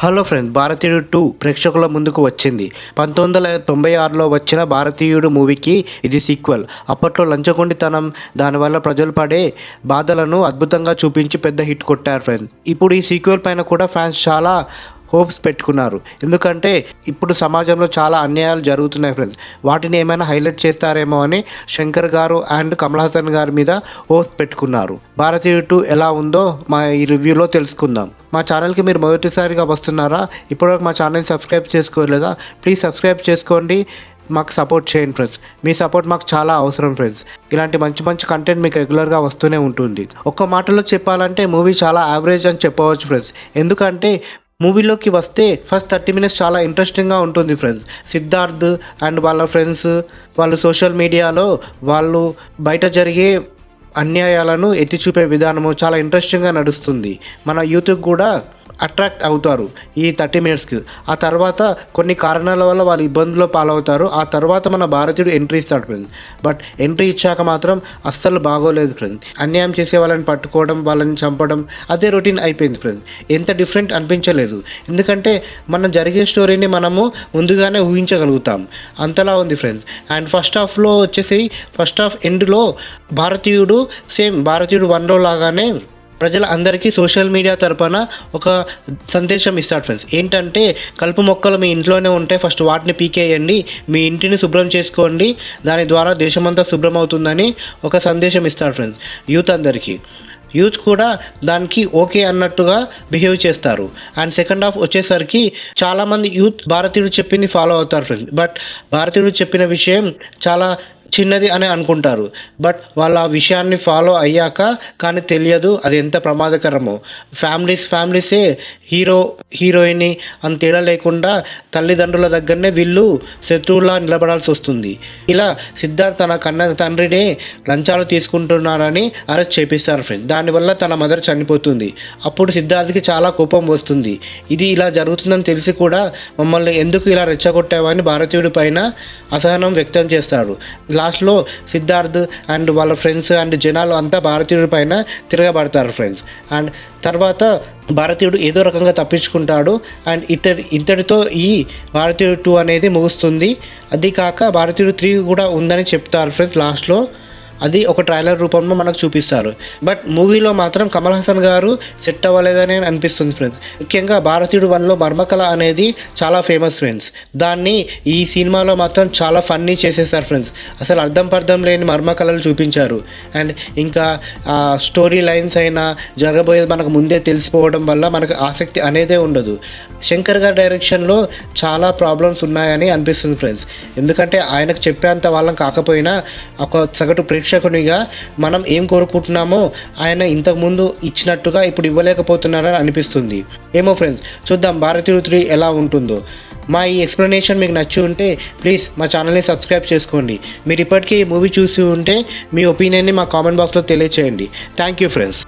Hello friends, భారతీయుడు 2 ప్రేక్షకుల ముందుకు వచ్చింది. 1996లో వచ్చిన భారతీయుడు మూవీకి ఇది సీక్వెల్. అప్పట్లో లంచగొండితనం, దానివల్ల ప్రజలు పడే బాధలను అద్భుతంగా చూపించి పెద్ద హిట్ కొట్టారు ఫ్రెండ్స్. ఇప్పుడు ఈ సీక్వెల్ పైన కూడా ఫ్యాన్స్ చాలా హోప్స్ పెట్టుకున్నారు. ఎందుకంటే ఇప్పుడు సమాజంలో చాలా అన్యాయాలు జరుగుతున్నాయి ఫ్రెండ్స్. వాటిని ఏమైనా హైలైట్ చేస్తారేమో అని శంకర్ గారు అండ్ కమల్ హాసన్ గారి మీద హోప్స్ పెట్టుకున్నారు. భారతీయుడు 2 ఎలా ఉందో మా ఈ రివ్యూలో తెలుసుకుందాం. మా ఛానల్కి మీరు మొదటిసారిగా వస్తున్నారా? ఇప్పటివరకు మా ఛానల్ సబ్స్క్రైబ్ చేసుకోలేదా? ప్లీజ్ సబ్స్క్రైబ్ చేసుకోండి, మాకు సపోర్ట్ చేయండి ఫ్రెండ్స్. మీ సపోర్ట్ మాకు చాలా అవసరం ఫ్రెండ్స్. ఇలాంటి మంచి మంచి కంటెంట్ మీకు రెగ్యులర్గా వస్తూనే ఉంటుంది. ఒక్క మాటలో చెప్పాలంటే మూవీ చాలా యావరేజ్ అని చెప్పవచ్చు ఫ్రెండ్స్. ఎందుకంటే మూవీలోకి వస్తే ఫస్ట్ 30 మినిట్స్ చాలా ఇంట్రెస్టింగ్గా ఉంటుంది ఫ్రెండ్స్. సిద్ధార్థ్ అండ్ వాళ్ళ ఫ్రెండ్స్ వాళ్ళు సోషల్ మీడియాలో వాళ్ళు బయట జరిగే అన్యాయాలను ఎత్తి చూపే విధానము చాలా ఇంట్రెస్టింగ్గా నడుస్తుంది. మన యూత్కి కూడా అట్రాక్ట్ అవుతారు ఈ 30 మినిట్స్కి. ఆ తర్వాత కొన్ని కారణాల వల్ల వాళ్ళు ఇబ్బందుల్లో పాలవుతారు. ఆ తర్వాత మన భారతీయుడు ఎంట్రీ ఇస్తాడు ఫ్రెండ్స్. బట్ ఎంట్రీ ఇచ్చాక మాత్రం అస్సలు బాగోలేదు ఫ్రెండ్స్. అన్యాయం చేసే వాళ్ళని పట్టుకోవడం, వాళ్ళని చంపడం అదే రొటీన్ అయిపోయింది ఫ్రెండ్స్. ఎంత డిఫరెంట్ అనిపించలేదు. ఎందుకంటే మనం జరిగే స్టోరీని మనము ముందుగానే ఊహించగలుగుతాం, అంతలా ఉంది ఫ్రెండ్స్. అండ్ ఫస్ట్ హాఫ్ ఎండ్లో భారతీయుడు సేమ్ భారతీయుడు 1లో లాగానే ప్రజల అందరికీ సోషల్ మీడియా తరపున ఒక సందేశం ఇస్తాడు ఫ్రెండ్స్. ఏంటంటే కలుపు మొక్కలు మీ ఇంట్లోనే ఉంటే ఫస్ట్ వాటిని పీకేయండి, మీ ఇంటిని శుభ్రం చేసుకోండి, దాని ద్వారా దేశమంతా శుభ్రం అవుతుందని ఒక సందేశం ఇస్తాడు ఫ్రెండ్స్ యూత్ అందరికీ. యూత్ కూడా దానికి ఓకే అన్నట్టుగా బిహేవ్ చేస్తారు. అండ్ సెకండ్ హాఫ్ వచ్చేసరికి చాలామంది యూత్ భారతీయుడు చెప్పింది ఫాలో అవుతారు ఫ్రెండ్స్. బట్ భారతీయుడు చెప్పిన విషయం చాలా చిన్నది అని అనుకుంటారు. బట్ వాళ్ళ ఆ విషయాన్ని ఫాలో అయ్యాక కానీ తెలియదు అది ఎంత ప్రమాదకరమో. ఫ్యామిలీసే హీరోయిన్ అని తేడా లేకుండా తల్లిదండ్రుల దగ్గరనే వీళ్ళు శత్రువులా నిలబడాల్సి వస్తుంది. ఇలా సిద్ధార్థ్ తన కన్న తండ్రిని లంచాలు తీసుకుంటున్నారని అరెస్ట్ చేపిస్తారు ఫ్రెండ్స్. దానివల్ల తన మదర్ చనిపోతుంది. అప్పుడు సిద్ధార్థ్కి చాలా కోపం వస్తుంది. ఇది ఇలా జరుగుతుందని తెలిసి కూడా మమ్మల్ని ఎందుకు ఇలా రెచ్చగొట్టావని భారతీయుడి పైన అసహనం వ్యక్తం చేస్తాడు. లాస్ట్లో సిద్ధార్థ్ అండ్ వాళ్ళ ఫ్రెండ్స్ అండ్ జనాలు అంతా భారతీయుడి పైన తిరగబడతారు ఫ్రెండ్స్. అండ్ తర్వాత భారతీయుడు ఏదో రకంగా తప్పించుకుంటాడు. అండ్ ఇంతటితో ఈ భారతీయుడు 2 అనేది ముగుస్తుంది. అది కాక భారతీయుడు 3 కూడా ఉందని చెప్తారు ఫ్రెండ్స్ లాస్ట్లో. అది ఒక ట్రైలర్ రూపంలో మనకు చూపిస్తారు. బట్ మూవీలో మాత్రం కమల్ హాసన్ గారు సెట్ అవ్వలేదని అనిపిస్తుంది ఫ్రెండ్స్. ముఖ్యంగా భారతీయుడు 1లో మర్మకళ అనేది చాలా ఫేమస్ ఫ్రెండ్స్. దాన్ని ఈ సినిమాలో మాత్రం చాలా ఫన్నీ చేసేసారు ఫ్రెండ్స్. అసలు అర్థం లేని మర్మకళలు చూపించారు. అండ్ ఇంకా స్టోరీ లైన్స్ అయినా జరగబోయేది మనకు ముందే తెలిసిపోవడం వల్ల మనకు ఆసక్తి అనేదే ఉండదు. శంకర్ గారి డైరెక్షన్లో చాలా ప్రాబ్లమ్స్ ఉన్నాయని అనిపిస్తుంది ఫ్రెండ్స్. ఎందుకంటే ఆయనకు చెప్పేంత వాళ్ళం కాకపోయినా ఒక సగటు ప్రేక్షకునిగా మనం ఏం కోరుకుంటున్నామో ఆయన ఇంతకుముందు ఇచ్చినట్టుగా ఇప్పుడు ఇవ్వలేకపోతున్నారని అనిపిస్తుంది. ఏమో ఫ్రెండ్స్, చూద్దాం భారతీయుడు 3 ఎలా ఉంటుందో. మా ఈ ఎక్స్ప్లెనేషన్ మీకు నచ్చి ఉంటే ప్లీజ్ మా ఛానల్ని సబ్స్క్రైబ్ చేసుకోండి. మీరు ఇప్పటికీ ఈ మూవీ చూసి ఉంటే మీ ఒపీనియన్ని మా కామెంట్ బాక్స్లో తెలియచేయండి. Thank you friends.